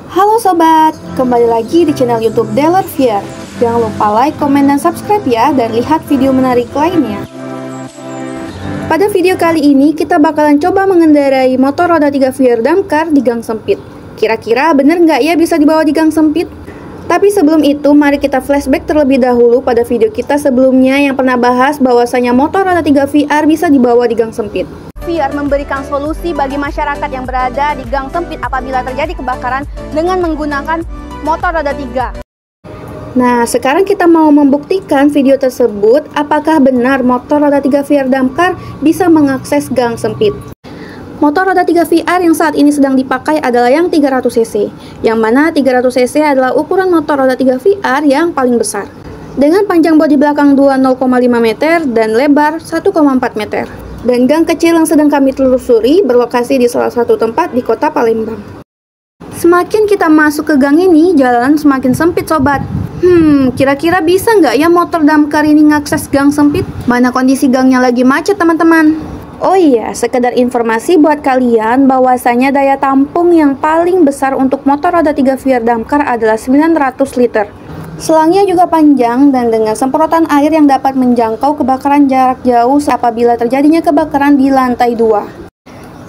Halo sobat, kembali lagi di channel YouTube Delervier. Jangan lupa like, komen, dan subscribe ya, dan lihat video menarik lainnya. Pada video kali ini kita bakalan coba mengendarai motor roda 3 Vier Damkar di gang sempit. Kira-kira bener nggak ya bisa dibawa di gang sempit? Tapi sebelum itu, mari kita flashback terlebih dahulu pada video kita sebelumnya yang pernah bahas bahwasanya motor roda 3 VR bisa dibawa di gang sempit. VR memberikan solusi bagi masyarakat yang berada di gang sempit apabila terjadi kebakaran dengan menggunakan motor roda 3. Nah, sekarang kita mau membuktikan video tersebut apakah benar motor roda 3 VR Damkar bisa mengakses gang sempit. Motor roda 3 VR yang saat ini sedang dipakai adalah yang 300cc, yang mana 300cc adalah ukuran motor roda 3 VR yang paling besar. Dengan panjang bodi belakang 0,5 meter dan lebar 1,4 meter. Dan gang kecil yang sedang kami telusuri berlokasi di salah satu tempat di kota Palembang. Semakin kita masuk ke gang ini, jalan semakin sempit sobat. Kira-kira bisa nggak ya motor damkar ini ngakses gang sempit? Mana kondisi gangnya lagi macet teman-teman? Oh iya, sekedar informasi buat kalian bahwasanya daya tampung yang paling besar untuk motor roda 3 Vier Damkar adalah 900 liter. Selangnya juga panjang dan dengan semprotan air yang dapat menjangkau kebakaran jarak jauh apabila terjadinya kebakaran di lantai 2.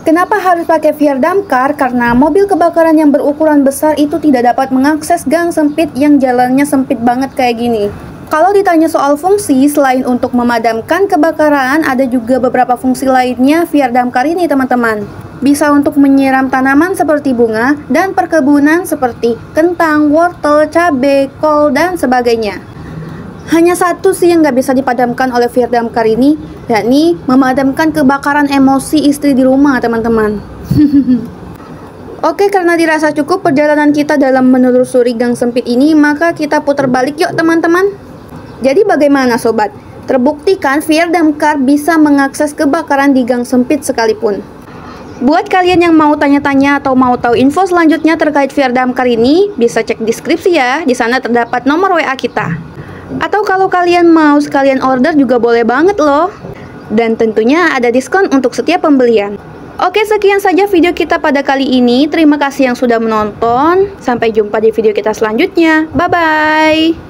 Kenapa harus pakai Vier Damkar? Karena mobil kebakaran yang berukuran besar itu tidak dapat mengakses gang sempit yang jalannya sempit banget kayak gini. Kalau ditanya soal fungsi, selain untuk memadamkan kebakaran, ada juga beberapa fungsi lainnya Vier Damkar ini teman-teman. Bisa untuk menyiram tanaman seperti bunga dan perkebunan seperti kentang, wortel, cabai, kol, dan sebagainya. Hanya satu sih yang nggak bisa dipadamkan oleh Vier Damkar ini, yakni memadamkan kebakaran emosi istri di rumah teman-teman. Oke, karena dirasa cukup perjalanan kita dalam menelusuri gang sempit ini, maka kita putar balik yuk teman-teman. Jadi bagaimana sobat? Terbuktikan Vier Damkar bisa mengakses kebakaran di gang sempit sekalipun. Buat kalian yang mau tanya-tanya atau mau tahu info selanjutnya terkait Vier Damkar ini, bisa cek deskripsi ya, di sana terdapat nomor WA kita. Atau kalau kalian mau sekalian order juga boleh banget loh. Dan tentunya ada diskon untuk setiap pembelian. Oke, sekian saja video kita pada kali ini. Terima kasih yang sudah menonton. Sampai jumpa di video kita selanjutnya. Bye-bye.